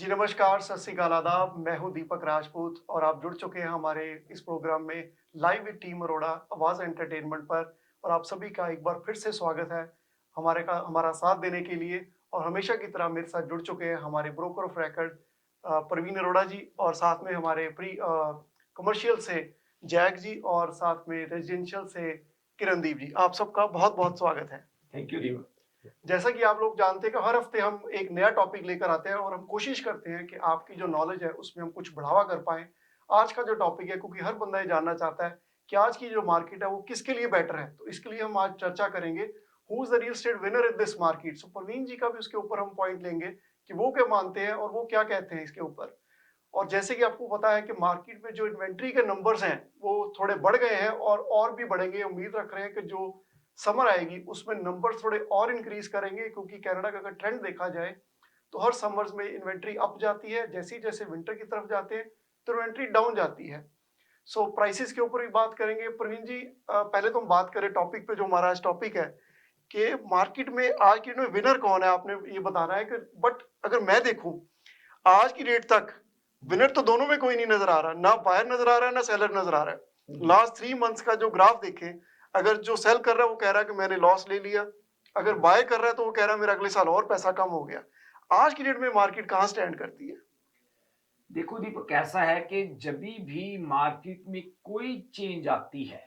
जी नमस्कार, सत श्री अकाल, आदाब। मैं हूँ दीपक राजपूत और आप जुड़ चुके हैं हमारे इस प्रोग्राम में लाइव विद टीम अरोड़ा आवाज़ एंटरटेनमेंट पर। और आप सभी का एक बार फिर से स्वागत है हमारा साथ देने के लिए। और हमेशा की तरह मेरे साथ जुड़ चुके हैं हमारे broker of record Praveen Arora ji, और साथ में हमारे प्री कमर्शियल से जैक जी, और साथ में रेजिडेंशियल से किरणदीप जी। आप सबका बहुत बहुत स्वागत है। थैंक यू दीपक। जैसा कि आप लोग जानते हैं कि हर हफ्ते हम एक नया टॉपिक लेकर आते हैं और हम कोशिश करते हैं कि आपकी जो नॉलेज है उसमें हम कुछ बढ़ावा कर पाएं। आज का जो टॉपिक है, क्योंकि हर बंदा ये जानना चाहता है कि आज की जो मार्केट है वो किसके लिए बेटर है, तो इसके लिए हम आज चर्चा करेंगे who is the real estate winner in this market. So Praveen ji का भी उसके ऊपर हम पॉइंट लेंगे कि वो क्या मानते हैं और वो क्या कहते हैं इसके ऊपर। और जैसे कि आपको पता है कि मार्केट में जो इन्वेंट्री के नंबर्स हैं वो थोड़े बढ़ गए हैं और भी बढ़ेंगे। उम्मीद रख रहे हैं कि जो समर आएगी उसमें नंबर थोड़े और इंक्रीज करेंगे, क्योंकि कनाडा का अगर ट्रेंड देखा जाए तो हर समर्स में इन्वेंट्री अप जाती है, जैसे जैसे विंटर की तरफ जाते हैं तो इन्वेंट्री डाउन जाती है। सो प्राइसेस के ऊपर भी बात करेंगे प्रवीण जी। पहले तो हम बात करें टॉपिक पे, जो हमारा आज टॉपिक है कि मार्केट में आज की विनर कौन है, आपने ये बताना है कि बट अगर मैं देखूं आज की डेट तक विनर तो दोनों में कोई नहीं नजर आ रहा, ना बायर नजर आ रहा है ना सेलर नजर आ रहा है। लास्ट 3 मंथ्स का जो ग्राफ देखें, अगर जो सेल कर रहा है वो कह रहा है कि मैंने लॉस ले लिया, अगर बाय कर रहा है तो वो कह रहा है मेरा अगले साल और पैसा कम हो गया। आज की डेट में मार्केट कहाँ स्टैंड करती है? देखो दीपक, ऐसा है कि जब भी मार्केट में कोई चेंज आती है,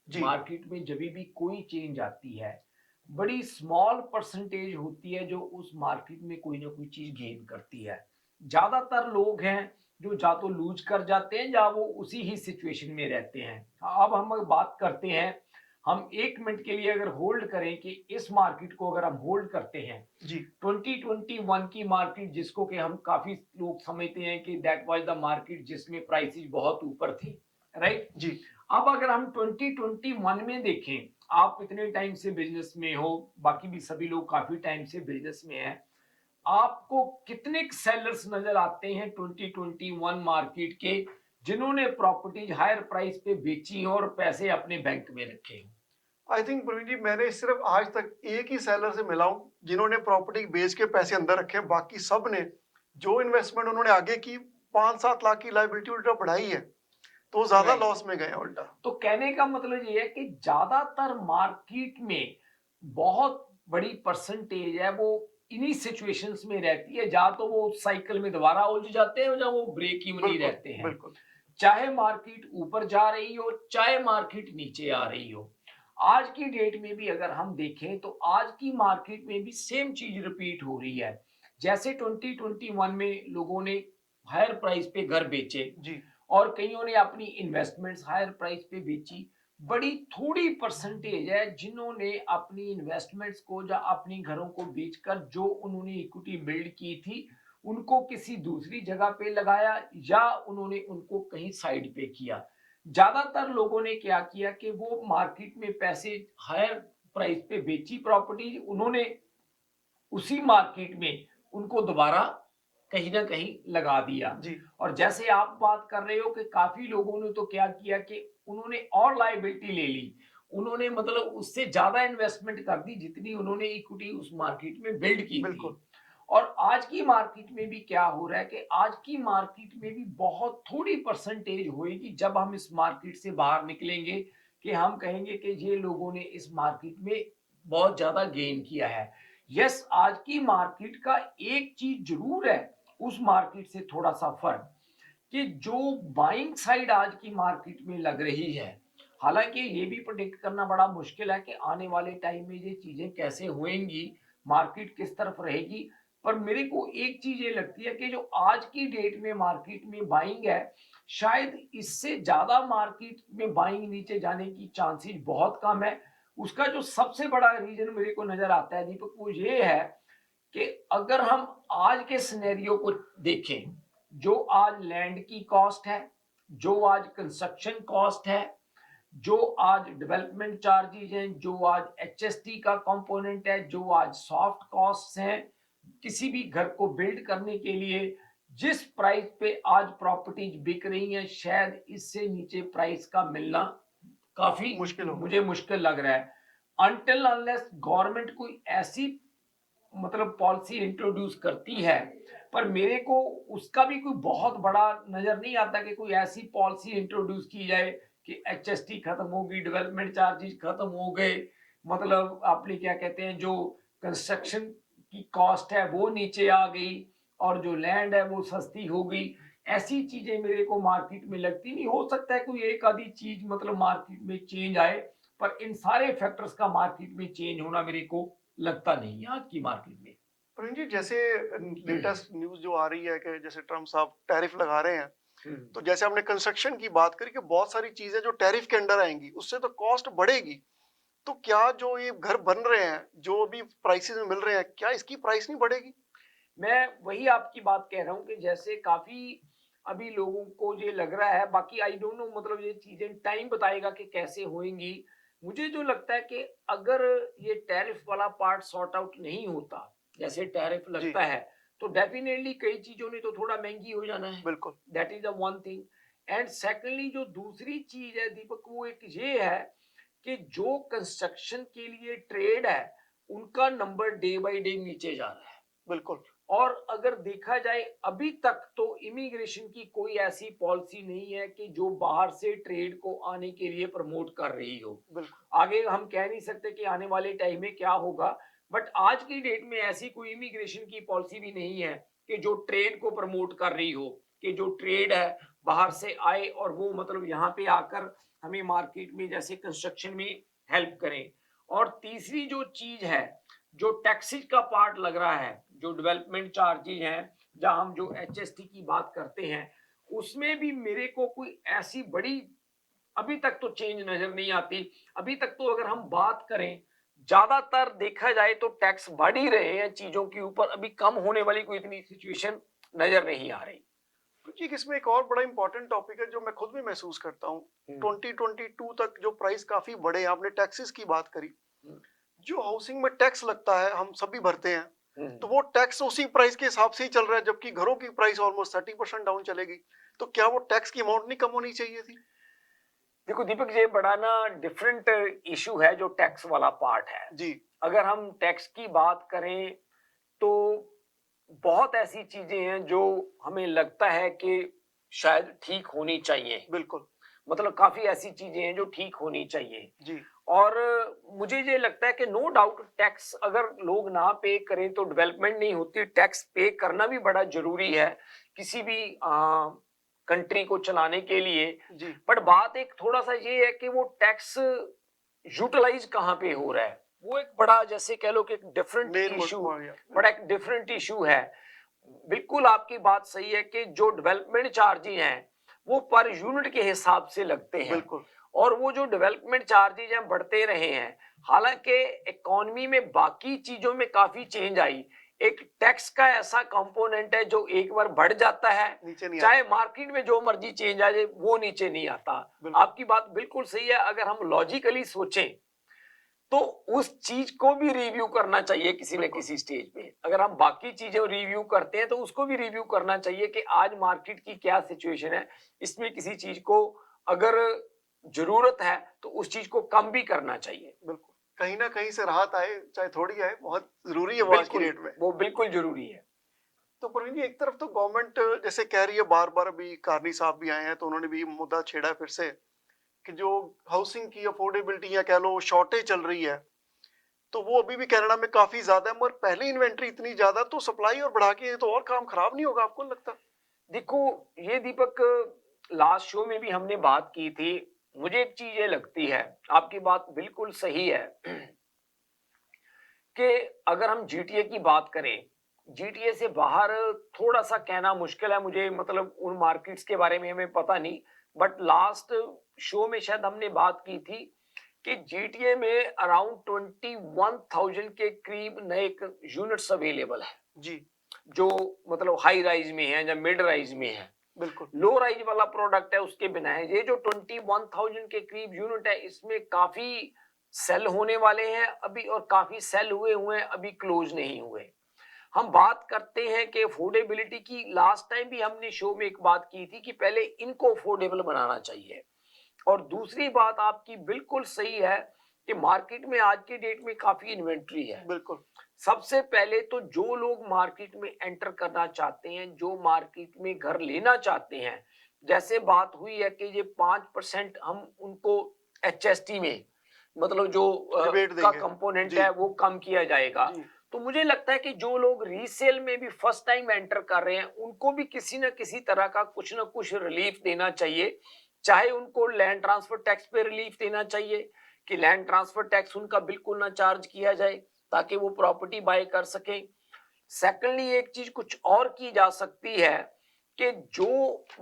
जी मार्केट में जब भी कोई चेंज आती है, बड़ी स्मॉल परसेंटेज होती है जो उस मार्केट में कोई ना कोई चीज गेन करती है। ज्यादातर लोग हैं जो या तो लूज कर जाते हैं या वो उसी ही सिचुएशन में रहते हैं। अब हम बात करते हैं, हम 1 मिनट के लिए अगर होल्ड करें कि इस मार्केट को अगर हम होल्ड करते हैं, जी 2021 की मार्केट जिसको कि हम काफी लोग समझते हैं कि दैट वाज द मार्केट जिसमें प्राइसेस बहुत ऊपर थी, राइट। जी अब अगर हम 2021 में देखें, आप इतने टाइम से बिजनेस में हो, बाकी भी सभी लोग काफी टाइम से बिजनेस में हैं, आपको कितने सेलर्स नजर आते हैं 2021 मार्केट के जिन्होंने प्रॉपर्टीज हायर प्राइस पे बेची हो और पैसे अपने बैंक में रखे हो? आई थिंक प्रवीण जी, मैंने सिर्फ आज तक एक ही सेलर से मिला हूँ जिन्होंने प्रॉपर्टी बेच के पैसे अंदर रखे हैं। बाकी सब ने जो इन्वेस्टमेंट उन्होंने आगे की 5-7 लाख की लाइबिलिटी उल्टा बढ़ाई है, तो वो ज्यादा राइट। लॉस में गए हैं उल्टा। तो कहने का मतलब ये है कि ज्यादातर मार्केट में बहुत बड़ी परसेंटेज है वो इन्हीं सिचुएशंस में रहती है, या तो वो साइकिल में दोबारा उलझ जाते हैं या वो ब्रेक इवन ही बिल्कुल रहते हैं। बिल्कुल। चाहे मार्केट ऊपर जा रही हो चाहे मार्केट नीचे आ रही हो, आज की डेट में भी अगर हम देखें तो आज की मार्केट में भी सेम चीज रिपीट हो रही है। जैसे 2021 में लोगों ने हायर प्राइस पे घर बेचे जी और कईयों ने अपनी इन्वेस्टमेंट्स हायर प्राइस पे बेची, बड़ी थोड़ी परसेंटेज है जिन्होंने अपनी इन्वेस्टमेंट्स को या अपनी घरों को बेचकर जो उन्होंने इक्विटी बिल्ड की थी उनको किसी दूसरी जगह पे लगाया या उन्होंने उनको कहीं साइड पे किया। ज्यादातर लोगों ने क्या किया कि वो मार्केट में पैसे हायर प्राइस पे बेची प्रॉपर्टी, उन्होंने उसी मार्केट में उनको दोबारा कहीं ना कहीं लगा दिया। जी और जैसे आप बात कर रहे हो कि काफी लोगों ने तो क्या किया कि उन्होंने और लायबिलिटी ले ली, उन्होंने मतलब उससे ज्यादा इन्वेस्टमेंट कर दी जितनी उन्होंने इक्विटी उस मार्केट में बिल्ड की थी। बिल्कुल। और आज की मार्केट में भी क्या हो रहा है कि आज की मार्केट में भी बहुत थोड़ी परसेंटेज होएगी जब हम इस मार्केट से बाहर निकलेंगे कि हम कहेंगे कि ये लोगों ने इस मार्केट में बहुत ज्यादा गेन किया है। यस, आज की मार्केट का एक चीज जरूर है उस मार्केट से थोड़ा सा फर्क, कि जो बाइंग साइड आज की मार्केट में लग रही है, हालांकि ये भी प्रोडिक्ट करना बड़ा मुश्किल है कि आने वाले टाइम में ये चीजें कैसे होंगी, मार्केट किस तरफ रहेगी। पर मेरे को एक चीज ये लगती है कि जो आज की डेट में मार्केट में बाइंग है, शायद इससे ज्यादा मार्केट में बाइंग नीचे जाने की चांसेस बहुत कम है। उसका जो सबसे बड़ा रीजन मेरे को नजर आता है दीपक, वो ये है कि अगर हम आज के सिनेरियो को देखें, जो आज लैंड की कॉस्ट है, जो आज कंस्ट्रक्शन कॉस्ट है, जो आज डेवलपमेंट चार्जेस हैं, जो आज एचएसटी का कंपोनेंट है, जो आज सॉफ्ट कॉस्ट्स हैं, किसी भी घर को बिल्ड करने के लिए जिस प्राइस पे आज प्रॉपर्टीज बिक रही हैं, शायद इससे नीचे प्राइस का मिलना काफी मुश्किल होगा। मुझे मुश्किल लग रहा है। अनटिल अनलेस गवर्नमेंट कोई ऐसी मतलब पॉलिसी इंट्रोड्यूस करती है पर मेरे को उसका भी कोई बहुत बड़ा नजर नहीं आता कि कोई ऐसी पॉलिसी इंट्रोड्यूस की जाए कि एचएसटी खत्म होगी, डेवलपमेंट चार्जेस खत्म हो गए, मतलब आपने क्या कहते हैं जो कंस्ट्रक्शन की कॉस्ट है वो नीचे आ गई और जो लैंड है वो सस्ती हो गई। ऐसी चीजें मेरे को मार्केट में लगती नहीं। हो सकता है कोई एक आधी चीज मतलब मार्केट में चेंज आए, पर इन सारे फैक्टर्स का मार्केट में चेंज होना मेरे को लगता नहीं है आज की मार्केट में। प्रवीण जी, जैसे लेटेस्ट न्यूज़ जो आ रही है कि जैसे ट्रम्प साहब टैरिफ लगा रहे हैं, तो जैसे हमने कंस्ट्रक्शन की बात करी कि बहुत सारी चीजें जो टैरिफ के अंडर आएंगी उससे तो कॉस्ट बढ़ेगी। तो क्या जो ये घर बन रहे हैं, जो अभी प्राइसेस में मिल रहे हैं, क्या इसकी प्राइस नहीं बढ़ेगी? मैं वही आपकी बात कह रहा हूँ कि जैसे काफी अभी लोगों को ये लग रहा है, बाकी आई डोंट नो, मतलब ये चीजें टाइम बताएगा कि कैसे होंगी। मुझे जो लगता है कि अगर ये टैरिफ वाला पार्ट सॉर्ट आउट नहीं होता, जैसे टैरिफ जी, लगता है, तो डेफिनेटली कई चीजों ने तो थोड़ा महंगी हो जाना है। बिल्कुल। That is the one thing. And secondly जो दूसरी चीज है दीपक, वो एक ये है कि जो कंस्ट्रक्शन के लिए ट्रेड है उनका नंबर डे बाय डे नीचे जा रहा है। बिल्कुल। और अगर देखा जाए अभी तक तो इमिग्रेशन की कोई ऐसी पॉलिसी नहीं है कि जो बाहर से ट्रेड को आने के लिए प्रमोट कर रही हो। बिल्कुल। आगे हम कह नहीं सकते कि आने वाले टाइम में क्या होगा, बट आज की डेट में ऐसी कोई इमिग्रेशन की पॉलिसी भी नहीं है कि जो ट्रेड को प्रमोट कर रही हो, कि जो ट्रेड है बाहर से आए और वो मतलब यहाँ पे आकर हमें मार्केट में जैसे कंस्ट्रक्शन में हेल्प करें। और तीसरी जो चीज है, जो टैक्सेस का पार्ट लग रहा है, जो डेवलपमेंट चार्जेज हैं, जहां हम जो एचएसटी की बात करते हैं, उसमें भी मेरे को कोई ऐसी बड़ी अभी तक तो चेंज नजर नहीं आती। अभी तक तो अगर हम बात करें, ज्यादातर देखा जाए तो टैक्स बढ़ ही रहे हैं चीजों के ऊपर, अभी कम होने वाली कोई इतनी सिचुएशन नजर नहीं आ रही। जी, इसमें एक और बड़ा इंपॉर्टेंट टॉपिक है जो मैं खुद भी महसूस करता हूँ। 2022 तक जो प्राइस काफी बढ़े, आपने टैक्सेस की बात करी। हम्म, जो हाउसिंग में टैक्स लगता है, हम सभी भरते हैं, तो हम्म। वो टैक्स उसी प्राइस के हिसाब से ही चल रहा है, जबकि घरों की प्राइस ऑलमोस्ट 30% डाउन चलेगी। तो क्या वो टैक्स की अमाउंट नहीं कम होनी चाहिए थी? देखो दीपक, ये बड़ा ना डिफरेंट इशू है जो टैक्स वाला पार्ट है। जी, अगर हम टैक्स की बात करें तो बहुत ऐसी चीजें हैं जो हमें लगता है कि शायद ठीक होनी चाहिए। बिल्कुल। मतलब काफी ऐसी चीजें हैं जो ठीक होनी चाहिए। जी, और मुझे ये लगता है कि नो डाउट टैक्स अगर लोग ना पे करें तो डेवलपमेंट नहीं होती। टैक्स पे करना भी बड़ा जरूरी है किसी भी कंट्री को चलाने के लिए। जी। बट बात एक थोड़ा सा ये है कि वो टैक्स यूटिलाइज कहाँ पे हो रहा है, वो एक बड़ा जैसे कह लो कि एक डिफरेंट मेन इशू, मुद्दा, बड़ा एक डिफरेंट इशू है। बिल्कुल आपकी बात सही है कि जो डेवलपमेंट चार्जेज हैं वो पर यूनिट के हिसाब से लगते हैं, बिल्कुल। और वो जो डेवलपमेंट चार्जेज हैं बढ़ते रहे हैं। हालांकि इकोनॉमी में बाकी चीजों में काफी चेंज आई, एक टैक्स का ऐसा कंपोनेंट है जो एक बार बढ़ जाता है, नीचे नहीं चाहे आता। मार्केट में जो मर्जी चेंज आ जाए वो नीचे नहीं आता। बिल्कुल। आपकी बात बिल्कुल सही है। अगर हम लॉजिकली सोचें तो उस चीज को भी रिव्यू करना चाहिए किसी न बिल्कुल। किसी स्टेज पे। अगर हम बाकी चीजें रिव्यू करते हैं तो उसको भी रिव्यू करना चाहिए कि आज मार्केट की क्या सिचुएशन है, इसमें किसी चीज को अगर जरूरत है तो उस चीज को कम भी करना चाहिए। बिल्कुल। कहीं ना कहीं से राहत आए, चाहे थोड़ी आए, बहुत जरूरी है वो आज की बिल्कुल, डेट में। वो बिल्कुल जरूरी है। तो प्रवीण जी, एक तरफ तो गवर्नमेंट जैसे कह रही है, बार बार अभी कारनी साहब भी आए हैं तो उन्होंने भी मुद्दा छेड़ा है फिर से, कि जो हाउसिंग की अफोर्डेबिलिटी या कह लो शॉर्टेज चल रही है, तो वो अभी भी कनाडा में काफी ज्यादा है। मगर पहले इन्वेंट्री इतनी ज्यादा, तो सप्लाई और बढ़ा के तो और काम खराब नहीं होगा, आपको नहीं लगता? देखो ये दीपक, लास्ट शो में भी हमने बात की थी। मुझे एक चीज ये लगती है, आपकी बात बिल्कुल सही है कि अगर हम जीटीए की बात करें, जीटीए से बाहर थोड़ा सा कहना मुश्किल है मुझे, मतलब उन मार्केट्स के बारे में हमें पता नहीं। बट लास्ट शो में शायद हमने बात की थी कि जीटीए में अराउंड 21,000 के करीब नए यूनिट्स अवेलेबल है, जी, जो मतलब हाई राइज में है या मिड राइज में है। बिल्कुल। लो राइज वाला प्रोडक्ट है उसके बिना है। ये जो 21,000 के करीब यूनिट है, इसमें काफी सेल होने वाले हैं अभी, और काफी सेल हुए हुए हैं, अभी क्लोज नहीं हुए। हम बात करते हैं कि अफोर्डेबिलिटी की, लास्ट टाइम भी हमने शो में एक बात की थी कि पहले इनको अफोर्डेबल बनाना चाहिए। और दूसरी बात आपकी बिल्कुल सही है कि मार्केट में आज की डेट में काफी इन्वेंट्री है। बिल्कुल। सबसे पहले तो जो लोग मार्केट में एंटर करना चाहते हैं, जो मार्केट में घर लेना चाहते हैं, जैसे बात हुई है कि ये 5% हम उनको एचएसटी में, मतलब जो डिबेट का देंगे। कंपोनेंट जी, है वो कम किया जाएगा। जी, तो मुझे लगता है कि जो लोग रीसेल में भी फर्स्ट टाइम एंटर कर रहे हैं, उनको भी किसी ना किसी तरह का कुछ ना कुछ रिलीफ देना चाहिए। चाहे उनको लैंड ट्रांसफर टैक्स पे रिलीफ देना चाहिए कि लैंड ट्रांसफर टैक्स उनका बिल्कुल ना चार्ज किया जाए, ताकि वो प्रॉपर्टी बाय कर सकें। सेकेंडली एक चीज कुछ और की जा सकती है कि जो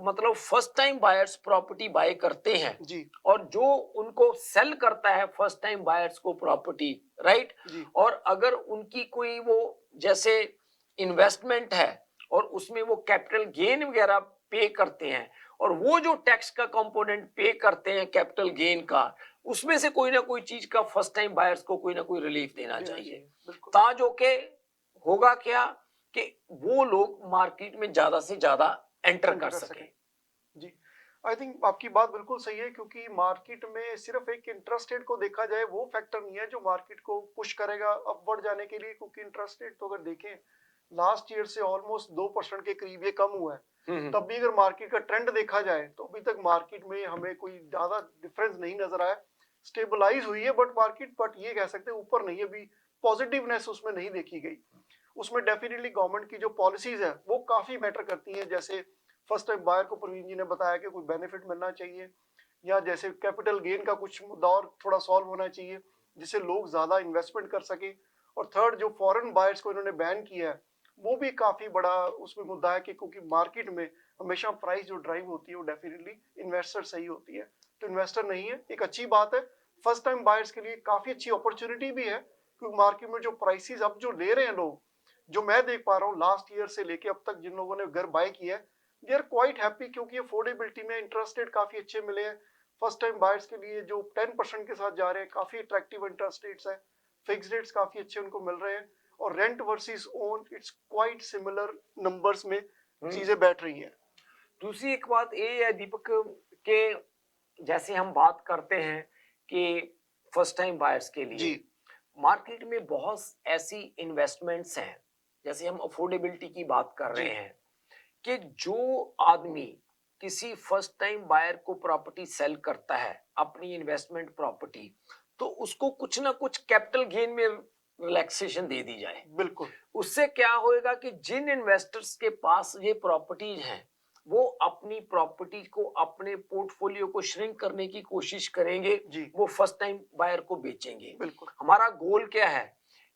मतलब first time buyers property bye करते हैं जी, और जो उनको सेल करता है फर्स्ट टाइम बायर्स को प्रॉपर्टी, राइट, जी, और अगर उनकी कोई वो जैसे इन्वेस्टमेंट है और उसमें वो कैपिटल गेन वगैरह पे करते हैं, और वो जो टैक्स का कंपोनेंट पे करते हैं कैपिटल गेन का, उसमें से कोई ना कोई चीज का फर्स्ट टाइम बायर्स को कोई ना कोई रिलीफ देना देना चाहिए। चाहिए, बिल्कुल। ताजो के होगा क्या कि वो लोग मार्केट में ज्यादा से ज्यादा एंटर एंटर कर कर सके। सकें। जी, आई थिंक आपकी बात बिल्कुल सही है क्योंकि मार्केट में सिर्फ एक इंटरेस्ट रेट को देखा जाए वो फैक्टर नहीं है जो मार्केट को पुश करेगा अपवर्ड जाने के लिए, क्योंकि इंटरेस्ट रेट तो अगर देखें लास्ट ईयर से ऑलमोस्ट 2% के करीब ये कम हुआ है। तब भी अगर मार्केट का ट्रेंड देखा जाए तो अभी तक मार्केट में हमें कोई ज्यादा डिफरेंस नहीं नजर आया। स्टेबलाइज हुई है बट मार्केट, बट ये कह सकते हैं ऊपर नहीं है, अभी पॉजिटिवनेस उसमें नहीं देखी गई। उसमें डेफिनेटली गवर्नमेंट की जो पॉलिसीज है वो काफी मैटर करती हैं, जैसे फर्स्ट टाइम बायर को प्रवीण जी ने बताया कि कोई बेनिफिट मिलना चाहिए, या जैसे कैपिटल गेन का कुछ मुद्दा और थोड़ा सॉल्व होना चाहिए जिससे लोग ज्यादा इन्वेस्टमेंट कर सके। और थर्ड, जो फॉरेन बायर्स को इन्होंने बैन किया है वो भी काफी बड़ा उसमें मुद्दा है कि क्योंकि मार्केट में हमेशा प्राइस जो ड्राइव होती है वो डेफिनेटली इन्वेस्टर सही होती है, तो इन्वेस्टर नहीं है, एक अच्छी बात है। फर्स्ट टाइम बायर्स के लिए काफी अच्छी अपॉर्चुनिटी भी है क्योंकि मार्केट में जो प्राइसेस अब जो ले रहे हैं लोग, जो मैं देख पा रहा हूँ लास्ट ईयर से लेके अब तक जिन लोगों ने घर बाय किया है, दे आर क्वाइट हैप्पी क्योंकि अफोर्डेबिलिटी में इंटरेस्ट रेट काफी अच्छे मिले हैं। फर्स्ट टाइम बायर्स के लिए जो 10% के साथ जा रहे हैं काफी अट्रैक्टिव इंटरेस्ट रेट्स है, फिक्स रेट्स काफी अच्छे उनको मिल रहे हैं, और rent versus own it's quite similar numbers में चीजें बैठ रही हैं। दूसरी एक बात ये है दीपक के जैसे हम बात करते हैं कि फर्स्ट टाइम बायर्स के लिए जी, मार्केट में बहुत ऐसी इन्वेस्टमेंट्स हैं, जैसे हम अफोर्डेबिलिटी की बात कर जी, रहे हैं, कि जो आदमी किसी फर्स्ट टाइम बायर को प्रॉपर्टी सेल करता है अपनी इन्वेस्टमेंट प्रॉपर्टी, तो उसको कुछ ना कुछ कैपिटल गेन में रिलैक्सेशन दे दी जाए। बिल्कुल, उससे क्या होएगा कि जिन इन्वेस्टर्स के पास ये प्रॉपर्टीज हैं, वो अपनी प्रॉपर्टी को अपने पोर्टफोलियो को श्रिंक करने की कोशिश करेंगे, जी, वो फर्स्ट टाइम बायर को बेचेंगे। बिल्कुल। हमारा गोल क्या है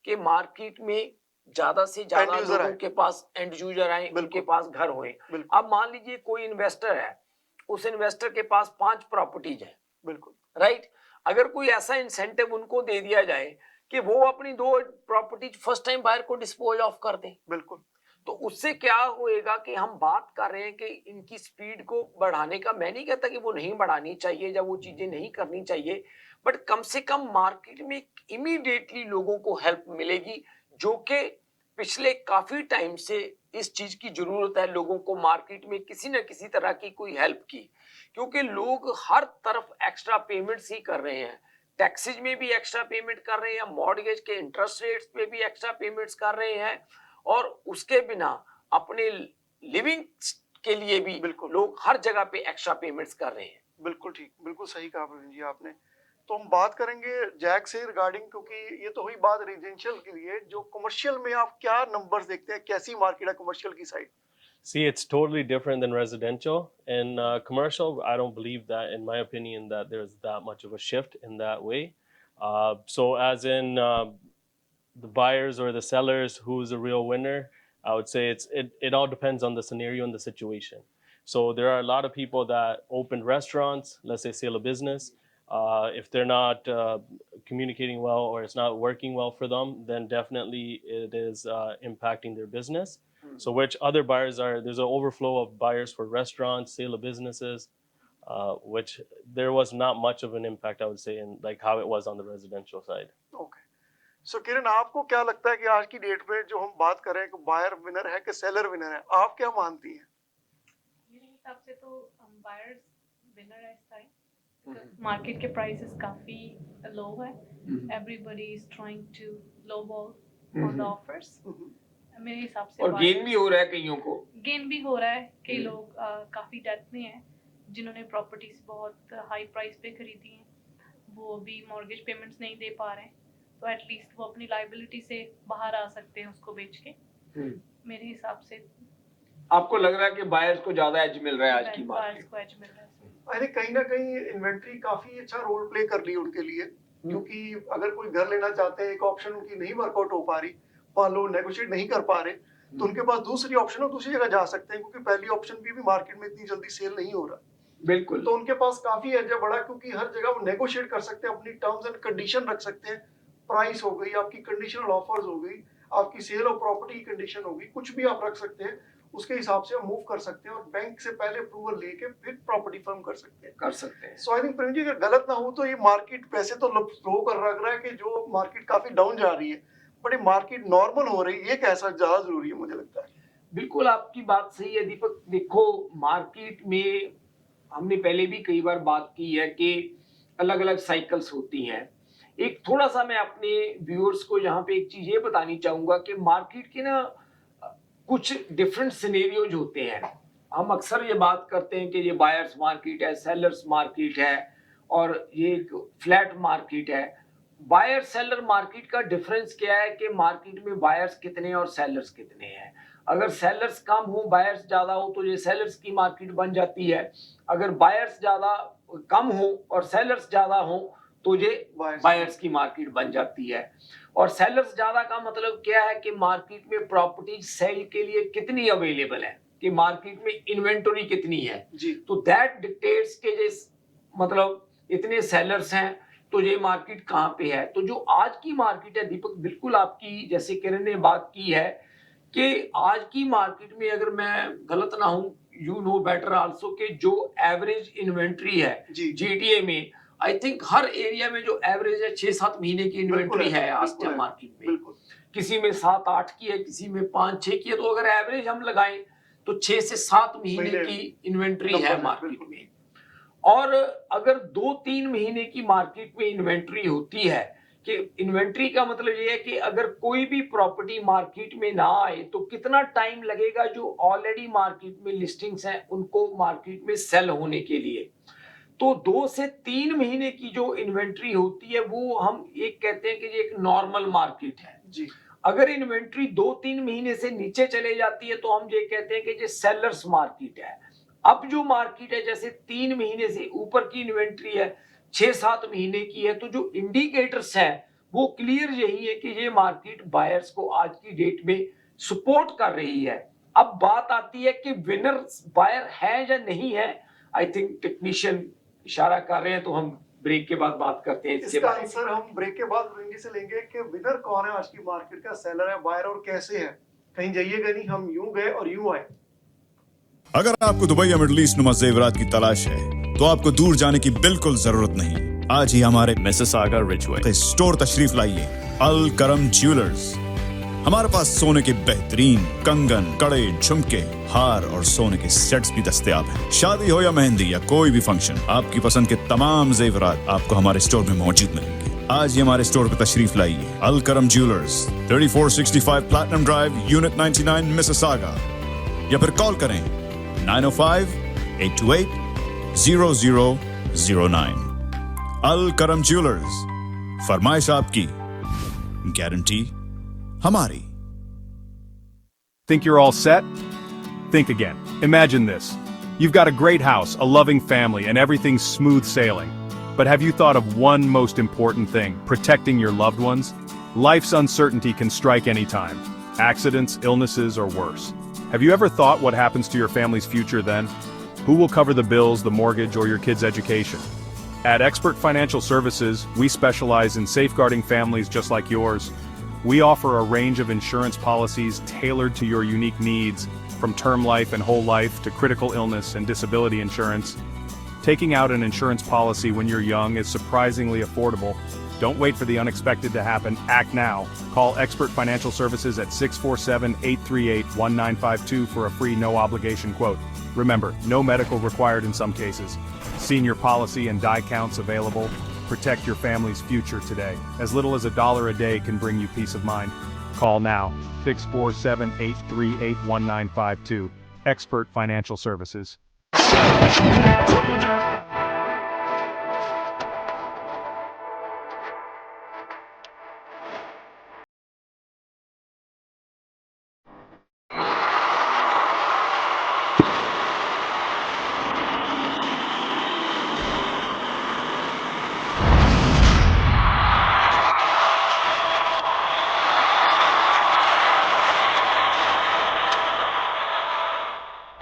कि मार्केट में ज्यादा से एंड ज्यादा यूजर लोगों है, के पास एंड यूजर आए, उनके बिल्कुल, पास घर होए। बिल्कुल, अब मान लीजिए कोई इन्वेस्टर है, उस इन्वेस्टर के पास 5 प्रॉपर्टीज है, बिल्कुल, राइट, अगर कोई ऐसा इंसेंटिव उनको दे दिया जाए कि वो अपनी 2 प्रॉपर्टीज फर्स्ट टाइम बायर को डिस्पोज ऑफ कर दें, बिल्कुल, तो उससे क्या होएगा कि हम बात कर रहे हैं कि इनकी स्पीड को बढ़ाने का, मैं नहीं कहता कि वो नहीं बढ़ानी चाहिए या वो चीजें नहीं करनी चाहिए, बट कम से कम मार्केट में इमीडिएटली लोगों को हेल्प मिलेगी, जो कि पिछले काफी टाइम से इस चीज की जरूरत है लोगों को, मार्केट में किसी ना किसी तरह की कोई हेल्प की, क्योंकि लोग हर तरफ एक्स्ट्रा पेमेंट्स ही कर रहे हैं, टैक्सेज में भी एक्स्ट्रा पेमेंट कर रहे हैं, मॉर्गेज के इंटरेस्ट रेट्स पे भी एक्स्ट्रा पेमेंट्स कर रहे हैं, और उसके बिना अपने लिविंग के लिए भी बिल्कुल, लोग हर जगह पे एक्स्ट्रा पेमेंट्स कर रहे हैं। बिल्कुल ठीक, बिल्कुल सही कहा प्रवीण जी आपने। तो हम बात करेंगे जैक से रिगार्डिंग, क्योंकि ये तो हुई बात रेजिडेंशियल के लिए, जो कमर्शियल में आप क्या नंबर्स देखते हैं, कैसी मार्केट है कमर्शियल की side? See, it's totally different than residential. In commercial, I don't believe that, in my opinion, that there's that much of a shift in that way. So, as in the buyers or the sellers, who's a real winner, I would say it all depends on the scenario and the situation. So, there are a lot of people that open restaurants, let's say sale a business. If they're not communicating well or it's not working well for them, then definitely it is impacting their business. So which other buyers are, there's an overflow of buyers for restaurants, sale of businesses, which there was not much of an impact, I would say, in like how it was on the residential side. Okay, so Kiran आपको क्या लगता है कि आज की date में जो हम बात कर रहे हैं कि बायर विनर है कि सेलर विनर है, आप क्या मानती हैं? मेरे हिसाब से तो बायर्स विनर है इस टाइम, मार्केट के प्राइसेस काफी लो है, everybody is trying to lowball on the offers. मेरे हिसाब से और गेन भी हो रहा है कईयों को। गेन भी हो रहा है। कई लोग काफी डेट में हैं जिन्होंने प्रॉपर्टीज बहुत हाई प्राइस पे खरीदी हैं, वो भी मॉर्गेज पेमेंट्स नहीं दे पा रहे हैं, तो एटलीस्ट वो अपनी लाइबिलिटी से बाहर आ सकते हैं उसको बेच के। मेरे हिसाब से आपको लग रहा है कि बायर्स को ज्यादा एज मिल रहा है आज की बायर्स मार्केट? को एज मिल रहा है। आई थिंक कहीं ना कहीं इन्वेंट्री काफी अच्छा रोल प्ले कर रही है उनके लिए, क्योंकि अगर कोई घर लेना चाहते हैं, एक ऑप्शन उनकी नहीं वर्कआउट हो पा रही, मान लो नेगोशिएट नहीं कर पा रहे, तो उनके पास दूसरी ऑप्शन है, दूसरी जगह जा सकते हैं, क्योंकि पहली ऑप्शन भी मार्केट में इतनी जल्दी सेल नहीं हो रहा। बिल्कुल। तो उनके पास काफी एज है बड़ा, क्योंकि हर जगह वो नेगोशिएट कर सकते हैं, अपनी टर्म्स एंड कंडीशन रख सकते हैं, प्राइस हो गई, आपकी कंडीशनल ऑफर्स हो गई, आपकी सेल ऑफ प्रॉपर्टी की कंडीशन होगी, कुछ भी आप रख सकते हैं, उसके हिसाब से हम मूव कर सकते हैं और बैंक से पहले अप्रूवल लेके फिर प्रॉपर्टी फर्म कर सकते हैं। सो आई थिंक प्रेम जी, अगर गलत ना हो तो ये मार्केट वैसे तो स्लो कर रहा है कि जो मार्केट काफी डाउन जा रही है, बट ये मार्केट नॉर्मल हो रही है, ये कैसा ज्यादा जरूरी है मुझे लगता है। बिल्कुल आपकी बात सही है दीपक। देखो मार्केट में हमने पहले भी कई बार बात की है कि अलग अलग साइकिल्स होती हैं। एक थोड़ा सा मैं अपने व्यूअर्स को यहाँ पे एक चीज ये बतानी चाहूंगा कि मार्केट के ना कुछ डिफरेंट सिनेरियोज होते हैं। हम अक्सर ये बात करते हैं कि ये बायर्स मार्केट है, सेलर्स मार्केट है और ये एक फ्लैट मार्केट है। बायर सेलर मार्केट का डिफरेंस क्या है कि मार्केट में बायर्स कितने और सेलर्स कितने हैं। अगर सेलर्स कम हो, बायर्स ज्यादा हो तो ये सेलर्स की मार्केट बन जाती है। अगर बायर्स ज्यादा कम हो और सेलर्स ज्यादा हो तो ये बायर्स की मार्केट बन जाती है। और सेलर्स ज्यादा का मतलब क्या है कि मार्केट में प्रॉपर्टी सेल के लिए कितनी अवेलेबल है, कि मार्केट में इन्वेंटरी कितनी है जी। तो दैट डिक्टेट्स के जिस मतलब इतने सेलर्स हैं तो ये मार्केट कहाँ पे है। तो जो आज की मार्केट है दीपक, बिल्कुल आपकी जैसे किरण ने बात की है कि आज की मार्केट में, अगर मैं गलत ना हूं, यू नो बेटर आल्सो, के जो एवरेज इन्वेंट्री है जीटीए में, आई थिंक हर एरिया में जो एवरेज है 6-7 महीने की इन्वेंट्री है आज के मार्केट में। किसी में 7-8 की है, किसी में 5-6 की है। तो अगर एवरेज हम लगाएं तो 6 से 7 महीने की इन्वेंट्री है मार्केट में। और अगर 2-3 महीने की मार्केट में इन्वेंट्री होती है, कि इन्वेंट्री का मतलब ये है कि अगर कोई भी प्रॉपर्टी मार्केट में ना आए तो कितना टाइम लगेगा जो ऑलरेडी मार्केट में लिस्टिंग्स हैं उनको मार्केट में सेल होने के लिए। तो 2 से 3 महीने की जो इन्वेंट्री होती है वो हम एक कहते हैं कि ये एक नॉर्मल मार्केट है जी। अगर इन्वेंट्री 2-3 महीने से नीचे चले जाती है तो हम ये कहते हैं कि ये सेलर्स मार्केट है। अब जो मार्केट है जैसे 3 महीने से ऊपर की इन्वेंट्री है, 6-7 महीने की है, तो जो इंडिकेटर्स है वो क्लियर यही है कि ये मार्केट बायर्स को आज की डेट में सपोर्ट कर रही है। अब बात आती है कि विनर बायर है या नहीं है। आई थिंक टेक्नीशियन इशारा कर रहे हैं तो हम ब्रेक के बाद बात करते हैं इसके बारे में। आंसर हम ब्रेक के बाद रेंजी से लेंगे कि विनर कौन है आज की मार्केट का, सेलर है, बायर, और कैसे है। कहीं जाइएगा नहीं, हम यूं गए और यूं आए। अगर आपको दुबई या मिडिल ईस्ट नुमा जेवरात की तलाश है तो आपको दूर जाने की बिल्कुल जरूरत नहीं। आज ही हमारे Mississauga Ridgeway स्टोर तशरीफ लाइए, अल करम ज्वेलर्स। हमारे पास सोने के बेहतरीन कंगन, कड़े, झुमके, हार और सोने के सेट्स भी दस्तयाब हैं। शादी हो या मेहंदी या कोई भी फंक्शन, आपकी पसंद के तमाम जेवरात आपको हमारे स्टोर में मौजूद मिलेंगे। आज ही हमारे स्टोर पर तशरीफ लाइए, अल करम jewellers, 3465 platinum drive, unit 99, Mississauga, या फिर कॉल करें 905-828-0009। अल करम ज्वेलर्स, फरमाइश आपकी, गारंटी हमारी। Think you're all set? Think again. Imagine this. You've got a great house, a loving family, and everything's smooth sailing. But have you thought of one most important thing, protecting your loved ones? Life's uncertainty can strike any time. Accidents, illnesses, or worse. Have you ever thought what happens to your family's future then? Who will cover the bills, the mortgage, or your kids' education? At Expert Financial Services, we specialize in safeguarding families just like yours. We offer a range of insurance policies tailored to your unique needs, from term life and whole life to critical illness and disability insurance. Taking out an insurance policy when you're young is surprisingly affordable. Don't wait for the unexpected to happen. Act now. Call Expert Financial Services at 647-838-1952 for a free no-obligation quote. Remember, no medical required in some cases. Senior policy and die counts available. Protect your family's future today. As little as $1 a day can bring you peace of mind. Call now 647-838-1952. Expert Financial Services.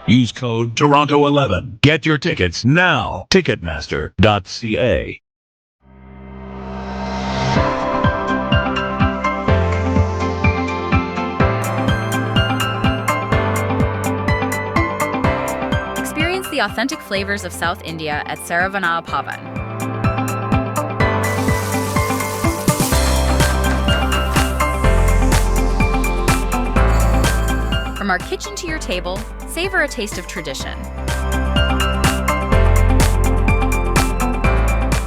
Use code Toronto11. Get your tickets now. Ticketmaster.ca. Experience the authentic flavors of South India at Saravana Bhavan. From our kitchen to your table, savor a taste of tradition.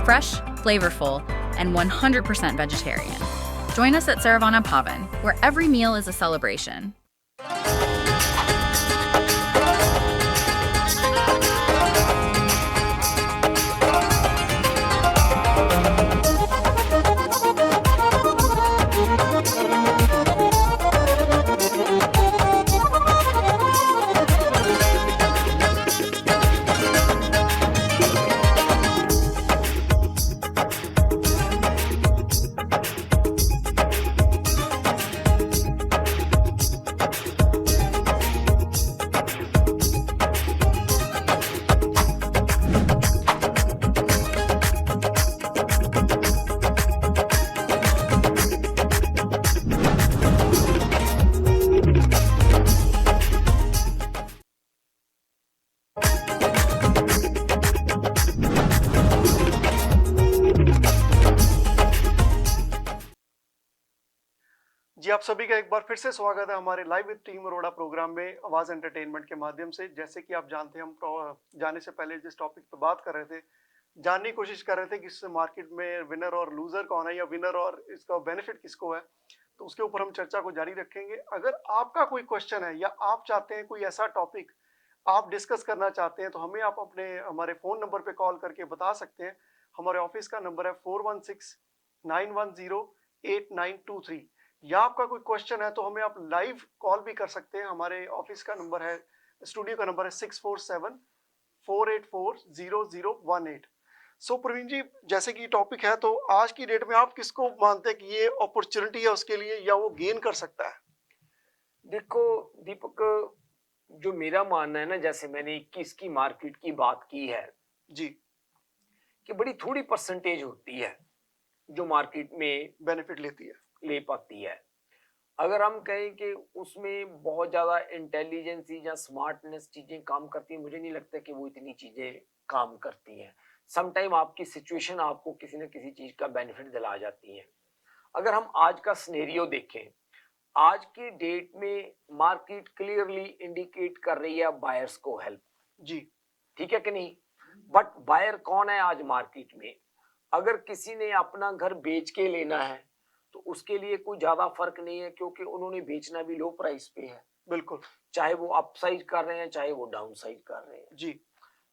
Fresh, flavorful, and 100% vegetarian. Join us at Saravana Bhavan, where every meal is a celebration. जी, आप सभी का एक बार फिर से स्वागत है हमारे live with team Arora program में आवाज एंटरटेनमेंट के माध्यम से। जैसे कि आप जानते हैं, हम जाने से पहले जिस टॉपिक पे बात कर रहे थे, जानने की कोशिश कर रहे थे कि इस मार्केट में विनर और लूजर कौन है, या विनर और इसका बेनिफिट किसको है, तो उसके ऊपर हम चर्चा को जारी रखेंगे। अगर आपका कोई क्वेश्चन है या आप चाहते हैं कोई ऐसा टॉपिक आप डिस्कस करना चाहते हैं, तो हमें आप अपने हमारे फ़ोन नंबर पे कॉल करके बता सकते हैं। हमारे ऑफिस का नंबर है 4169108923। या आपका कोई क्वेश्चन है तो हमें आप लाइव कॉल भी कर सकते हैं। हमारे ऑफिस का नंबर है, स्टूडियो का नंबर है 6474840018। सो प्रवीण जी, जैसे कि टॉपिक है, तो आज की डेट में आप किसको मानते हैं कि ये अपॉर्चुनिटी है उसके लिए, या वो गेन कर सकता है? देखो दीपक, जो मेरा मानना है ना, जैसे मैंने 21 की मार्केट की बात की है जी, कि बड़ी थोड़ी परसेंटेज होती है जो मार्केट में बेनिफिट लेती है। ले पाती है। अगर हम कहें कि उसमें बहुत ज्यादा इंटेलिजेंसी या स्मार्टनेस चीजें काम करती हैं, मुझे नहीं लगता कि वो इतनी चीजें काम करती हैं। समटाइम आपकी सिचुएशन आपको किसी न किसी चीज का बेनिफिट दिला जाती है। अगर हम आज का सिनेरियो देखें, आज की डेट में मार्केट क्लियरली इंडिकेट कर रही है बायर्स को हेल्प। जी, ठीक है कि नहीं? बट बायर कौन है आज मार्केट में? अगर किसी ने अपना घर बेच के लेना है तो उसके लिए कोई ज्यादा फर्क नहीं है, क्योंकि उन्होंने बेचना भी लो प्राइस पे है, बिल्कुल। चाहे वो अप साइज कर रहे हैं चाहे वो डाउन साइज कर रहे हैं। जी,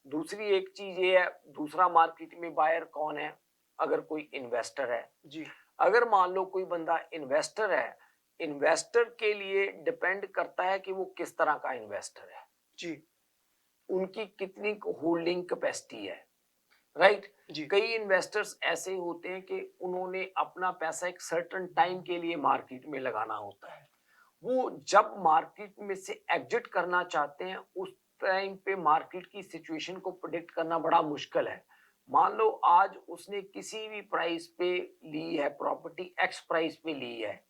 दूसरी एक चीज ये है, दूसरा मार्केट में बायर कौन है? अगर कोई इन्वेस्टर है। जी, अगर मान लो कोई बंदा इन्वेस्टर है, इन्वेस्टर के लिए डिपेंड करता है कि वो किस तरह का इन्वेस्टर है, जी, उनकी कितनी होल्डिंग कैपेसिटी है। राइट? जी, कई इन्वेस्टर्स ऐसे होते हैं कि उन्होंने अपना पैसा एक सर्टेन टाइम के लिए मार्केट में लगाना होता है। वो जब मार्केट में से एग्जिट करना चाहते हैं, उस टाइम पे मार्केट की सिचुएशन को प्रेडिक्ट करना बड़ा मुश्किल है। मान लो आज उसने किसी भी प्राइस पे ली है प्रॉपर्टी, एक्स प्राइस पे ली है,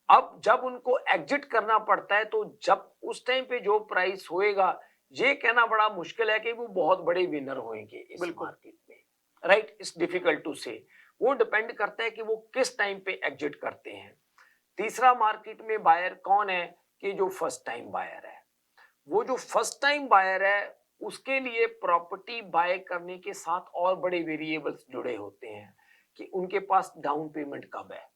अब जब उनको एग्जिट करना पड़ता है तो जब उस टाइम पे जो प्राइस होएगा, ये कहना बड़ा मुश्किल है कि वो बहुत बड़े विनर होंगे इस मार्केट में। राइट? इट्स डिफिकल्ट टू से। वो डिपेंड करता है कि वो किस टाइम पे एग्जिट करते हैं। तीसरा मार्केट में बायर कौन है? कि जो फर्स्ट टाइम बायर है। वो जो फर्स्ट टाइम बायर है, उसके लिए प्रॉपर्टी बाय करने के साथ और बड़े वेरिएबल्स जुड़े होते हैं कि उनके पास डाउन पेमेंट कब है,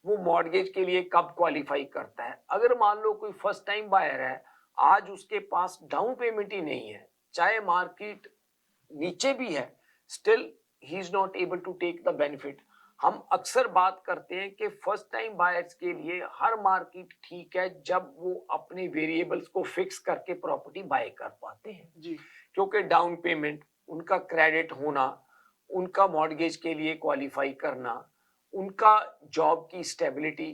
वो मॉर्गेज के लिए कब क्वालिफाई करता है। अगर मान लो कोई फर्स्ट टाइम बायर है, आज उसके पास डाउन पेमेंट ही नहीं है, चाहे मार्केट नीचे भी है, still he is not able to take the benefit. हम अक्सर बात करते हैं कि फर्स्ट टाइम बायर्स के लिए हर मार्केट ठीक है जब वो अपने वेरिएबल्स को फिक्स करके प्रॉपर्टी बाय कर पाते हैं, जी क्योंकि डाउन पेमेंट, उनका क्रेडिट होना, उनका मॉर्गेज के लिए क्वालिफाई करना, उनका जॉब की स्टेबिलिटी,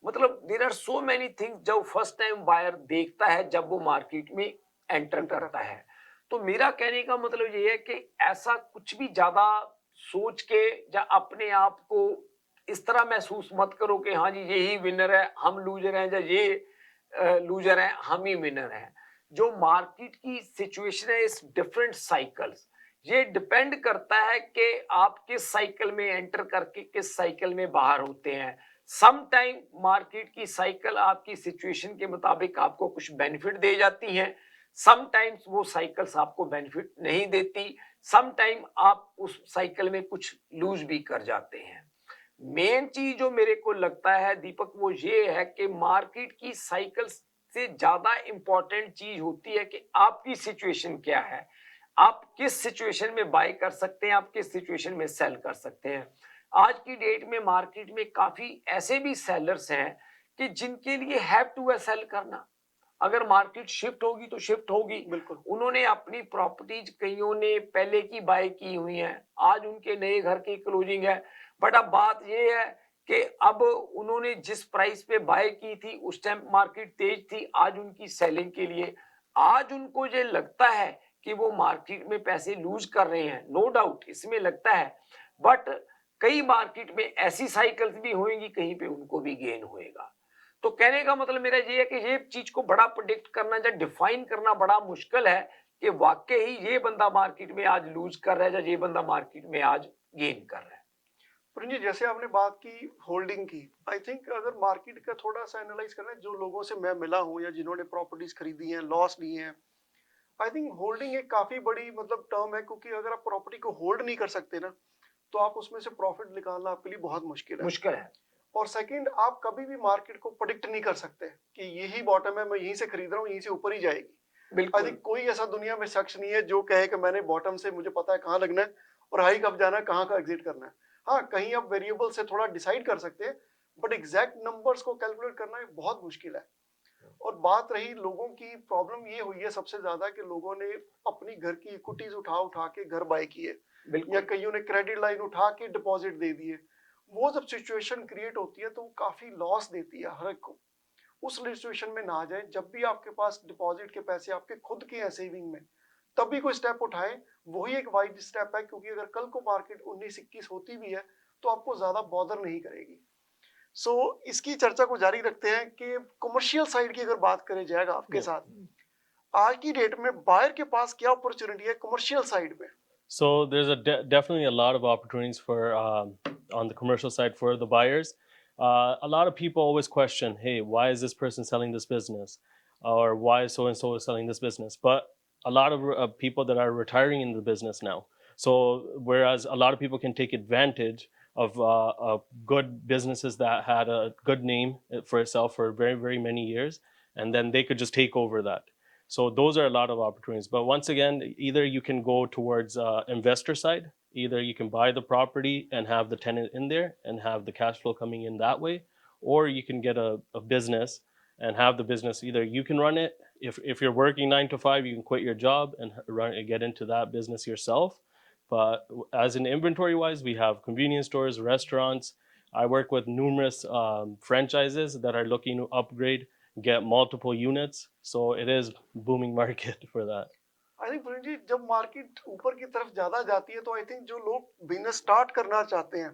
मतलब there are so many things जो फर्स्ट टाइम बायर देखता है जब वो मार्केट में एंटर करता है। तो मेरा कहने का मतलब ये है कि ऐसा कुछ भी ज्यादा सोच के या अपने आप को इस तरह महसूस मत करो कि हाँ जी यही विनर है, हम लूजर हैं, या ये लूजर हैं, हम ही विनर हैं। जो मार्केट की सिचुएशन है, इस डिफरेंट साइकिल्स, ये डिपेंड करता है कि आप किस साइकिल में एंटर करके किस साइकिल में बाहर होते हैं। सम टाइम मार्केट की साइकिल आपकी सिचुएशन के मुताबिक आपको कुछ बेनिफिट दे जाती हैं, सम टाइम्स वो साइकिल्स आपको बेनिफिट नहीं देती, सम टाइम आप उस साइकिल में कुछ लूज भी कर जाते हैं। मेन चीज जो मेरे को लगता है दीपक, वो ये है कि मार्केट की साइकिल से ज्यादा इंपॉर्टेंट चीज होती है कि आपकी सिचुएशन क्या है, आप किस सिचुएशन में बाय कर सकते हैं, आप किस सिचुएशन में सेल कर सकते हैं। आज की डेट में मार्केट में काफी ऐसे भी सेलर्स हैं कि जिनके लिए हैव टू सेल करना, अगर मार्केट शिफ्ट होगी तो शिफ्ट होगी। बिल्कुल। उन्होंने अपनी प्रॉपर्टीज कईयों ने पहले की बाय की हुई हैं, आज उनके नए घर की क्लोजिंग है, बट अब बात ये है कि अब उन्होंने जिस प्राइस पे बाय की थी उस टाइम मार्केट तेज थी, आज उनकी सेलिंग के लिए, आज उनको ये लगता है कि वो मार्केट में पैसे लूज कर रहे हैं, नो डाउट इसमें लगता है, बट कई मार्केट में ऐसी साइकिल्स भी होंगी कहीं पे उनको भी गेन होएगा। तो कहने का मतलब मेरा ये है कि ये चीज को बड़ा प्रेडिक्ट करना या डिफाइन करना बड़ा मुश्किल है कि वाकई ही ये बंदा मार्केट में आज लूज कर रहा है या ये बंदा मार्केट में आज गेन कर रहा है। जी जैसे आपने बात की होल्डिंग की, आई थिंक अगर मार्केट का थोड़ा सा एनालाइज करना है, जो लोगों से मैं मिला हूँ या जिन्होंने प्रॉपर्टीज खरीदी हैं, लॉस लिए हैं, आई थिंक होल्डिंग एक काफी बड़ी मतलब टर्म है, क्योंकि अगर आप प्रॉपर्टी को होल्ड नहीं कर सकते ना, तो आप उसमें से प्रॉफिट निकालना आपके लिए बहुत मुश्किल है। और सेकंड, आप कभी भी मार्केट को प्रेडिक्ट नहीं कर सकते कि यही बॉटम है, मैं यहीं से खरीद रहा हूँ, यहीं से ऊपर ही जाएगी। आई थिंक कोई ऐसा दुनिया में शख्स नहीं है जो कहे कि मैंने बॉटम से मुझे पता है कहाँ लगना है और हाई कब जाना है, कहाँ का एग्जिट करना है। हाँ, कहीं आप वेरिएबल से थोड़ा डिसाइड कर सकते हैं, बट एग्जैक्ट नंबर्स को कैलकुलेट करना ये बहुत मुश्किल है। और बात रही लोगों की, प्रॉब्लम ये हुई है सबसे ज्यादा कि लोगों ने अपनी घर की इक्विटीज उठा के घर बाय किए, या कईयों ने क्रेडिट लाइन उठा के डिपॉजिट दे दिए। वो जब सिचुएशन क्रिएट होती है तो वो काफी लॉस देती है हर एक को। उस सिचुएशन में ना जाए। जब भी आपके पास डिपॉजिट के पैसे आपके खुद के हैं सेविंग में, तब भी कोई स्टेप उठाएं, वही एक वाइज स्टेप है, क्योंकि अगर कल को मार्केट 19-21 होती भी है तो आपको ज्यादा बॉदर नहीं करेगी। सो इसकी चर्चा को जारी रखते हैं कि कमर्शियल साइड की अगर बात करें जाएगा आपके साथ, आज की डेट में बायर के पास क्या अपॉर्चुनिटी है कमर्शियल साइड में? So there's definitely a lot of opportunities for on the commercial side for the buyers. A lot of people always question, hey, why is this person selling this business, or why so and so is selling this business? But a lot of people that are retiring in the business now. So whereas a lot of people can take advantage of good businesses that had a good name for itself for very many years, and then they could just take over that. So those are a lot of opportunities. But once again, either you can go towards investor side, either you can buy the property and have the tenant in there and have the cash flow coming in that way, or you can get a business and have the business. Either you can run it, if you're working 9 to 5, you can quit your job and run and get into that business yourself. But as in inventory wise, we have convenience stores, restaurants. I work with numerous franchises that are looking to upgrade, get multiple units, so it is booming market for that. I think Puneet ji, जब market ऊपर की तरफ ज्यादा जाती है तो I think जो लोग बिजनेस स्टार्ट करना चाहते हैं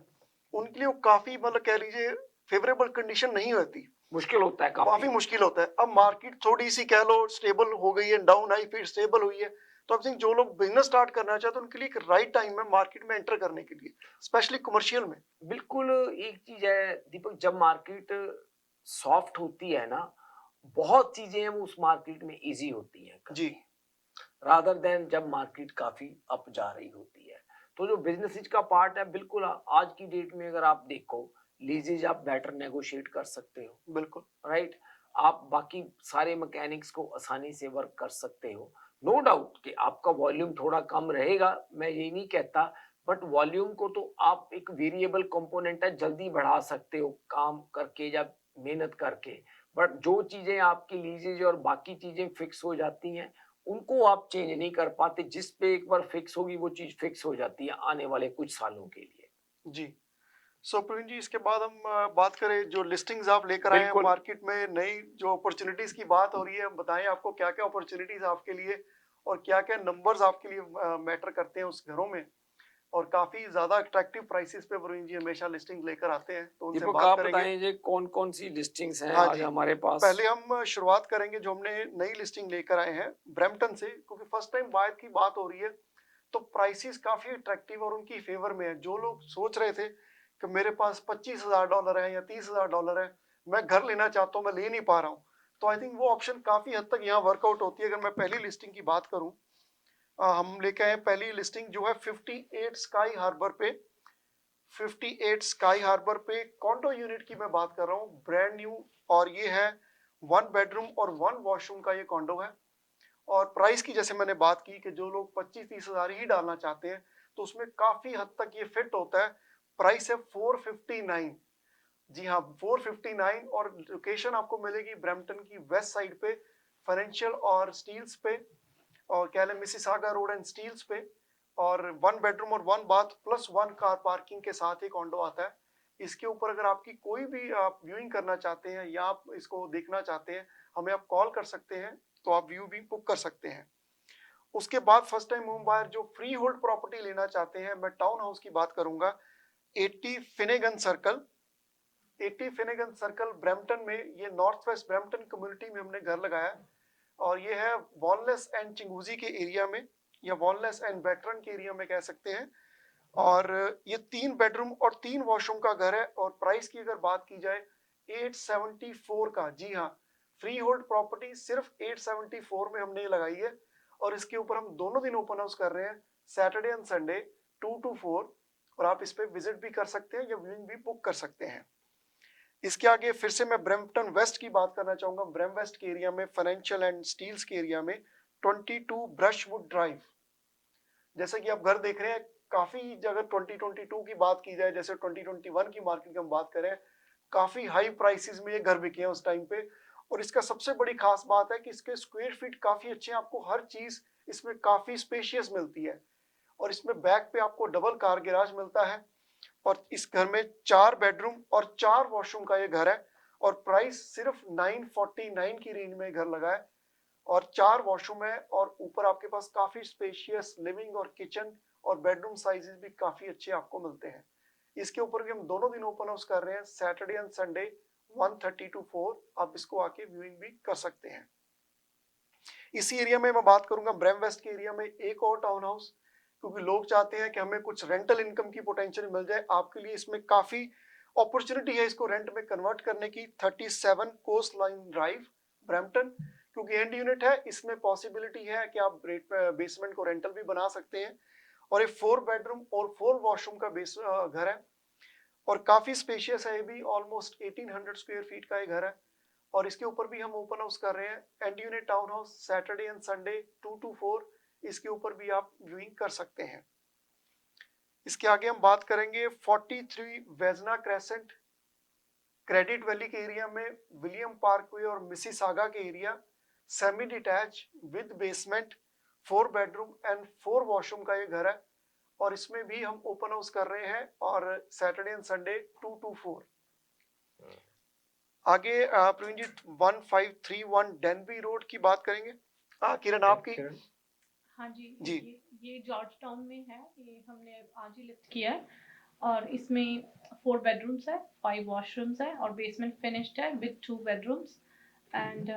उनके लिए वो काफी मतलब कह लीजिए फेवरेबल कंडीशन नहीं होती, मुश्किल होता है, काफी मुश्किल होता है। अब मार्केट थोड़ी सी कह लो स्टेबल हो गई है, डाउन आई फिर स्टेबल हुई है, तो आई थिंक जो लोग बिजनेस स्टार्ट करना चाहते हैं उनके लिए एक राइट टाइम है मार्केट में एंटर करने के लिए, स्पेशली कमर्शियल में। बिल्कुल एक चीज है दीपक, जब मार्केट सॉफ्ट होती है ना, बहुत चीजें हैं वो उस मार्केट में इजी होती हैं जी, रादर देन जब मार्केट काफी अप जा रही होती है। तो जो बिजनेस का पार्ट है, बिल्कुल आज की डेट में अगर आप देखो लीजेज आप बेटर नेगोशिएट कर सकते हो, बिल्कुल। राइट। आप बाकी सारे मैकेनिक्स को आसानी से वर्क कर सकते हो। नो डाउट कि आपका वॉल्यूम थोड़ा कम रहेगा, मैं ये नहीं कहता, बट वॉल्यूम को तो आप एक वेरिएबल कंपोनेंट है, जल्दी बढ़ा सकते हो काम करके या मेहनत करके। बट जो चीजें आपकी लीजेज और बाकी चीजें फिक्स हो जाती हैं, उनको आप चेंज नहीं कर पाते। जिस पे एक बार फिक्स होगी वो चीज फिक्स हो जाती है आने वाले कुछ सालों के लिए। जी। सो प्रवीण जी, इसके बाद हम बात करें जो लिस्टिंग्स आप लेकर आए हैं बिल्कुल। मार्केट में, नई जो अपॉर्चुनिटीज की बात हो रही है, बताएं आपको क्या क्या अपॉर्चुनिटीज आपके लिए और क्या क्या नंबर्स आपके लिए मैटर करते हैं उस घरों में, और काफी ज्यादा अट्रैक्टिव प्राइसेस पे प्रवीण जी हमेशा लिस्टिंग लेकर आते हैं, तो उनसे दीपक बात आप करेंगे। बताएं ये कौन कौन सी लिस्टिंग्स हैं हाँ आज जी, हमारे पास। पहले हम शुरुआत करेंगे जो हमने नई लिस्टिंग लेकर आए हैं ब्रैम्पटन से, क्योंकि फर्स्ट टाइम बायर की बात हो रही है तो प्राइसेस काफी अट्रैक्टिव और उनकी फेवर में है। जो लोग सोच रहे थे कि मेरे पास $25,000 है या $30,000 है, मैं घर लेना चाहता हूँ, मैं ले नहीं पा रहा हूँ, तो आई थिंक वो ऑप्शन काफी हद तक यहाँ वर्कआउट होती है। अगर मैं पहली लिस्टिंग की बात करूँ, हम लेके आए पहली लिस्टिंग जो है 58 स्काई हार्बर पे। 58 स्काई हार्बर पे कॉन्डो यूनिट की मैं बात कर रहा हूँ, ब्रांड न्यू, और ये है 1 बेडरूम और 1 वॉशरूम का ये कॉन्डो है। और प्राइस की जैसे मैंने बात की कि जो लोग 25-30 हजार ही डालना चाहते हैं तो उसमें काफी हद तक ये फिट होता है। प्राइस है 459, जी हाँ 459, और लोकेशन आपको मिलेगी ब्रैम्पटन की वेस्ट साइड पे, फाइनेंशियल और स्टील्स पे, और कह लें मिसिसागा रोड एंड स्टील्स पे। और 1 बेडरूम और 1 बाथ प्लस 1 कार पार्किंग के साथ ही कॉन्डो आता है। इसके ऊपर अगर आपकी कोई भी आप व्यूइंग करना चाहते हैं या आप इसको देखना चाहते हैं, हमें आप कॉल कर सकते हैं, तो आप व्यू भी बुक कर सकते हैं। उसके बाद फर्स्ट टाइम होम बायर जो फ्री होल्ड प्रॉपर्टी लेना चाहते हैं, मैं टाउन हाउस की बात करूंगा, 80 Finnegan circle. 80 Finnegan circle Brampton में, ये नॉर्थ वेस्ट ब्रैम्पटन कम्युनिटी में हमने घर लगाया है, और ये है वॉलनेस एंड चिंगूजी के एरिया में, या वॉलनेस एंड वेटरन के एरिया में कह सकते हैं। और ये 3 बेडरूम और 3 वॉशरूम का घर है, और प्राइस की अगर बात की जाए 874 का, जी हाँ फ्री होल्ड प्रॉपर्टी सिर्फ 874 में हमने लगाई है। और इसके ऊपर हम दोनों दिन ओपन हाउस कर रहे हैं, सैटरडे एंड संडे 2 to 4, और आप इस पे विजिट भी कर सकते हैं या व्यूइंग भी बुक कर सकते हैं। इसके आगे फिर से मैं ब्रैम्पटन वेस्ट की बात करना चाहूंगा। ब्रैम वेस्ट के एरिया में, फाइनेंशियल एंड स्टील्स के एरिया में 22 ब्रशवुड ड्राइव। जैसे कि आप घर देख रहे हैं, काफी जगह 2022 की बात की जाए, जैसे 2021 की मार्केट की हम बात करें, काफी हाई प्राइसेस में ये घर बिके हैं उस टाइम पे। और इसका सबसे बड़ी खास बात है कि इसके स्क्वायर फीट काफी अच्छे हैं, आपको हर चीज इसमें काफी स्पेशियस मिलती है। और इसमें बैक पे आपको डबल कार गैराज मिलता है। और इस घर में 4 बेडरूम और 4 वॉशरूम का ये घर है, और प्राइस सिर्फ 949 की रेंज में घर लगा है, और 4 वॉशरूम है, और ऊपर आपके पास काफी स्पेशियस लिविंग और किचन और बेडरूम साइजेस भी काफी अच्छे आपको मिलते हैं। इसके ऊपर भी हम दोनों दिन ओपन हाउस कर रहे हैं, सैटरडे एंड संडे 1:30 to 4, आप इसको आके व्यूइंग भी कर सकते हैं। इसी एरिया में मैं बात करूंगा ब्रैम वेस्ट के एरिया में एक और टाउन हाउस, क्योंकि लोग चाहते हैं कि हमें कुछ रेंटल इनकम की पोटेंशियल मिल जाए। आपके लिए इसमें काफी अपॉर्चुनिटी है इसको रेंट में कन्वर्ट करने की। 37 कोस्ट लाइन ड्राइव ब्रैम्पटन, क्योंकि एंड यूनिट है, इसमें पॉसिबिलिटी है कि आप बेसमेंट को रेंटल भी बना सकते हैं। और एक 4 बेडरूम और 4 वॉशरूम का घर है, और काफी स्पेशियस है, ये भी ऑलमोस्ट 1800 स्क्वायर फीट का ये घर है। और इसके ऊपर भी हम ओपन हाउस कर रहे हैं, and unit town house, Saturday and Sunday 2 to 4, इसके ऊपर भी आप व्यूइंग कर सकते हैं। इसके आगे हम बात करेंगे 43 वेजना क्रेसेंट, क्रेडिट वैली के एरिया में, विलियम पार्कवे और मिसिसागा के area, semi detach with basement, 4 bedroom and 4 washroom का ये घर है। और इसमें भी हम ओपन हाउस कर रहे हैं, और सैटरडे एंड संडे 2 to 4। आगे प्रवीण जी 1531 डेनबी रोड की बात करेंगे। किरण आपकी। हाँ जी जी। ये जॉर्ज टाउन में है, ये हमने आज ही लिस्ट किया है, और इसमें 4 बेडरूम्स है, 5 वॉशरूम्स है, और बेसमेंट फिनिश्ड है विद 2 बेडरूम्स। एंड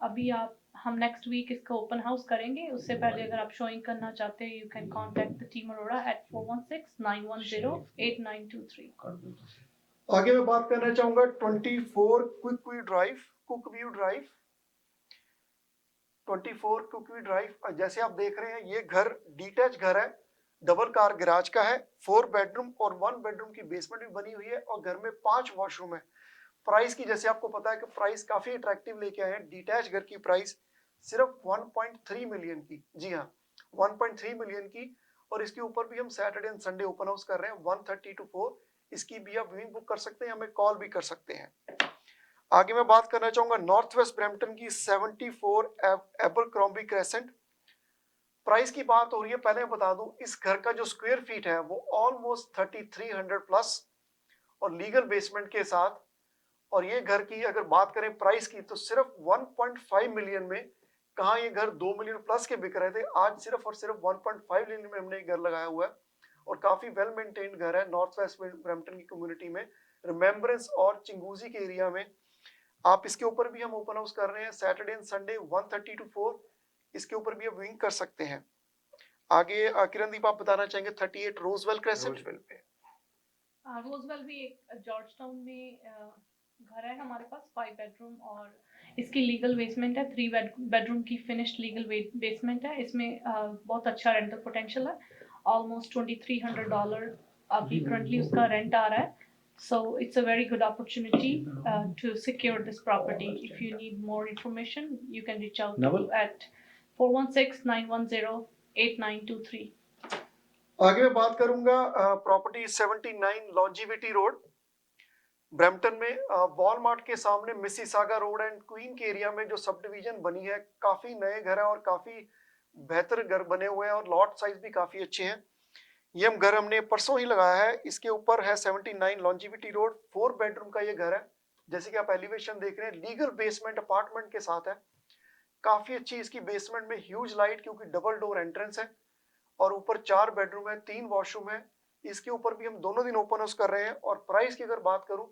अभी हम नेक्स्ट वीक इसका ओपन हाउस करेंगे। उससे पहले अगर आप शोइंग करना चाहते हैं, you can contact the team Arora at 416-910-8923। आगे मैं बात करना चाहूंगा 24 कुकव्यू ड्राइव। 24 कुकव्यू ड्राइव, जैसे आप देख रहे हैं ये घर डिटैच घर है, डबल कार गैराज का है, 4 बेडरूम और 1 बेडरूम की बेसमेंट भी बनी हुई है और घर में 5 वॉशरूम है। प्राइस की जैसे आपको पता है कि प्राइस काफी अट्रैक्टिव लेके आए हैं। डिटैच घर की प्राइस सिर्फ 1.3 मिलियन की, जी हाँ 1.3 मिलियन की। और इसके ऊपर भी हम Saturday and Sunday open house कर रहे हैं 1:30 to 4। इसकी भी आप विविंग बुक कर सकते हैं, हमें कॉल भी कर सकते हैं। आगे मैं बात करना चाहूंगा नॉर्थ वेस्ट ब्रैम्पटन की 74 एबरक्रॉम्बी क्रेसेंट। प्राइस की बात हो रही है, पहले मैं बता दूं इस घर का जो स्क्वायर फीट है वो ऑलमोस्ट 3300 प्लस और लीगल बेसमेंट के साथ। और ये घर की अगर बात करें प्राइस की तो सिर्फ 1.5 मिलियन में, कहाँ ये घर 2 मिलियन प्लस के बिक रहे थे, आज सिर्फ और सिर्फ 1.5 मिलियन में हमने ये घर लगाया हुआ है। और काफी वेल मेंटेन्ड घर है नॉर्थ वेस्ट ब्रैम्पटन की कम्युनिटी में, रिमेम्बरेंस और चिंगूजी के एरिया में। आप इसके ऊपर भी हम ओपन हाउस कर रहे हैं सैटरडे एंड संडे 1:30 to 4। इसके ऊपर भी आप विंग कर सकते हैं। आगे किरणदीप आप बताना चाहेंगे 38 रोजवेल क्रेसेंट रोजवेल पे रोजवेल भी एक जॉर्ज टाउन में घर है हमारे पास, 5 बेडरूम और इसकी लीगल बेसमेंट है, 3 बेडरूम की फिनिश्ड लीगल बेसमेंट है। इसमें बहुत अच्छा रेंटल पोटेंशियल है, ऑलमोस्ट $2,300 अभी करंटली उसका रेंट आ रहा है। So it's a very good opportunity to secure this property. If you need more information, you can reach out to at 416-910-8923. आगे मैं बात करूंगा प्रॉपर्टी 79 लॉन्जिविटी रोड ब्रैम्पटन में, वॉलमार्ट के सामने मिसिसागा रोड एंड क्वीन के एरिया में जो सब डिवीजन बनी है। काफी नए घर है और काफी बेहतर घर बने हुए हैं और लॉट साइज भी काफी अच्छे हैं। ये घर हमने परसों ही लगाया है। इसके ऊपर है 79 लॉन्जिविटी रोड, 4 बेडरूम का ये घर है। जैसे कि आप एलिवेशन देख रहे हैं, लीगल बेसमेंट अपार्टमेंट के साथ है। काफी अच्छी इसकी बेसमेंट में ह्यूज लाइट क्योंकि डबल डोर एंट्रेंस है और ऊपर 4 बेडरूम है, 3 वॉशरूम है। इसके ऊपर भी हम दोनों दिन ओपन हाउस कर रहे हैं। और प्राइस की अगर बात करूं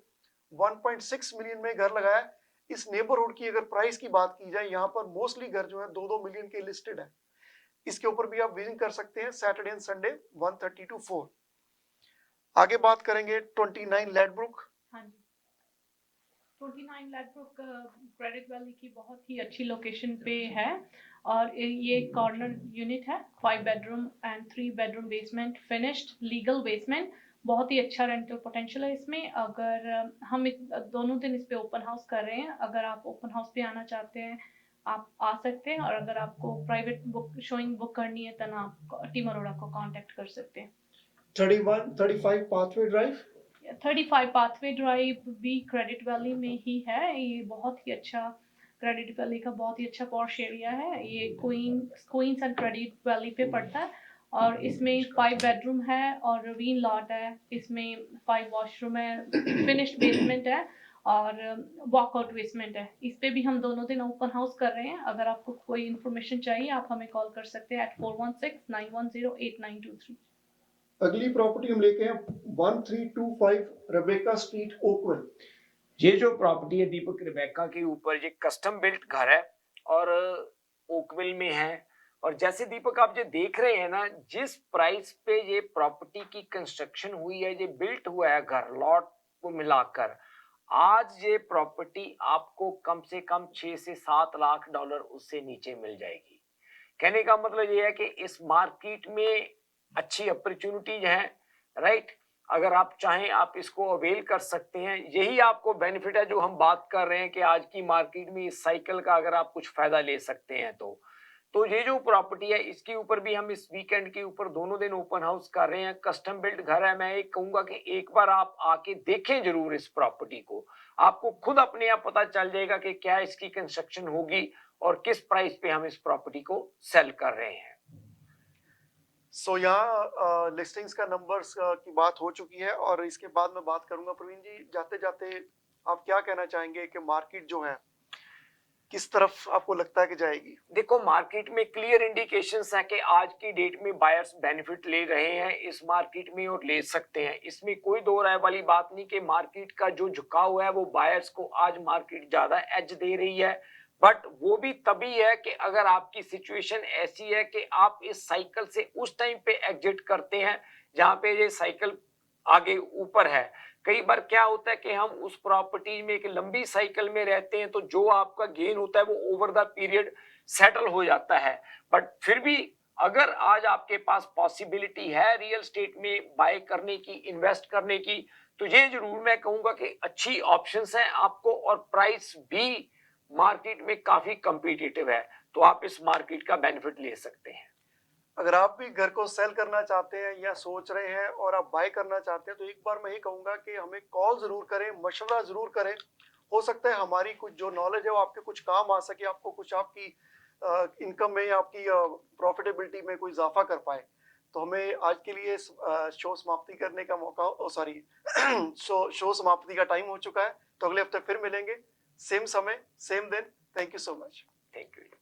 1.6 मिलियन में घर लगाया है। इस नेबरहुड की अगर प्राइस की बात की जाए, यहाँ पर मोस्टली घर जो है 2-2 मिलियन के लिस्टेड है। इसके ऊपर भी आप विजिट कर सकते हैं सैटरडे एंड संडे 1:30 to 4। आगे बात करेंगे 29 लैडब्रुक। हाँ जी, 29 लैडब्रुक क्रेडिट वैली की बहुत ही अच्छी लोकेशन पे है और ये कॉर्नर यूनिट है, 5 bedroom and 3 bedroom basement, finished legal basement. बहुत ही अच्छा रेंटल पोटेंशियल है इसमें। अगर हम दोनों दिन इस पे ओपन हाउस कर रहे हैं, अगर आप ओपन हाउस पे आना चाहते हैं आप आ सकते हैं। और अगर आपको प्राइवेट बुक शोइंग बुक करनी है तो आप टीम अरोड़ा को कांटेक्ट कर सकते हैं। 35 पाथवे ड्राइव 35 पाथवे ड्राइव भी क्रेडिट वैली में ही है। ये बहुत ही अच्छा क्रेडिट वैली का बहुत ही अच्छा पॉश एरिया है। ये क्वींस एंड क्रेडिट वैली पे पड़ता है और इसमें 5 बेडरूम है और रवीन लॉट है। इसमें 5 वॉशरूम है, फिनिश्ड बेसमेंट है और वॉकआउट बेसमेंट है। इस पे भी हम दोनों दिन ओपन हाउस कर रहे हैं। अगर आपको कोई इन्फॉर्मेशन चाहिए आप हमें कॉल कर सकते हैं at 416-910-8923। अगली प्रॉपर्टी हम लेके हैं 1325 रेबेका स्ट्रीट ओकविल। ये जो प्रॉपर्टी है दीपक, रिबेका के ऊपर ये कस्टम बिल्ट घर है और ओकविल में है। और जैसे दीपक आप जो देख रहे हैं ना, जिस प्राइस पे ये प्रॉपर्टी की कंस्ट्रक्शन हुई है, ये बिल्ट हुआ है घर लॉट को मिलाकर, आज ये प्रॉपर्टी आपको कम से कम 6 से 7 लाख डॉलर उससे नीचे मिल जाएगी। कहने का मतलब ये है कि इस मार्केट में अच्छी अपॉर्चुनिटीज हैं, राइट। अगर आप चाहें आप इसको अवेल कर सकते हैं। यही आपको बेनिफिट है जो हम बात कर रहे हैं कि आज की मार्केट में इस साइकिल का अगर आप कुछ फायदा ले सकते हैं तो ये जो प्रॉपर्टी है इसके ऊपर भी हम इस वीकेंड के ऊपर दोनों दिन ओपन हाउस कर रहे हैं। कस्टम बिल्ट घर है। मैं एक कहूंगा कि एक बार आप आके देखें जरूर इस प्रॉपर्टी को, आपको खुद अपने आप पता चल जाएगा कि क्या इसकी कंस्ट्रक्शन होगी और किस प्राइस पे हम इस प्रॉपर्टी को सेल कर रहे हैं। सो यहाँ लिस्टिंग्स का नंबर्स की बात हो चुकी है और इसके बाद मैं बात करूंगा। प्रवीण जी, जाते जाते आप क्या कहना चाहेंगे कि मार्केट जो है किस तरफ आपको लगता है कि जाएगी? देखो, मार्केट में क्लियर इंडिकेशंस है कि आज की डेट में बायर्स बेनिफिट ले रहे हैं इस मार्केट में और ले सकते हैं। इसमें कोई दो राय वाली बात नहीं कि मार्केट का जो झुकाव है वो बायर्स को आज मार्केट ज्यादा एज दे रही है। बट वो भी तभी है कि अगर आपकी सिचुएशन ऐसी है कि आप इस साइकिल से उस टाइम पे एग्जिट करते हैं जहां पे ये साइकिल आगे ऊपर है। कई बार क्या होता है कि हम उस प्रॉपर्टी में एक लंबी साइकिल में रहते हैं तो जो आपका गेन होता है वो ओवर द पीरियड सेटल हो जाता है। बट फिर भी अगर आज आपके पास पॉसिबिलिटी है रियल एस्टेट में बाय करने की, इन्वेस्ट करने की, तो ये जरूर मैं कहूंगा कि अच्छी ऑप्शंस हैं आपको, और प्राइस भी मार्केट में काफी कम्पिटिटिव है, तो आप इस मार्केट का बेनिफिट ले सकते हैं। अगर आप भी घर को सेल करना चाहते हैं या सोच रहे हैं और आप बाय करना चाहते हैं, तो एक बार मैं ही कहूंगा कि हमें कॉल जरूर करें, मशवरा जरूर करें। हो सकता है हमारी कुछ जो नॉलेज है वो आपके कुछ काम आ सके, आपको कुछ आपकी इनकम में या आपकी प्रॉफिटेबिलिटी में कोई इजाफा कर पाए। तो हमें आज के लिए शो समाप्ति करने का मौका, सॉरी शो समाप्ति का टाइम हो चुका है। तो अगले हफ्ते फिर मिलेंगे, सेम समय सेम दिन। Thank you so much. Thank you.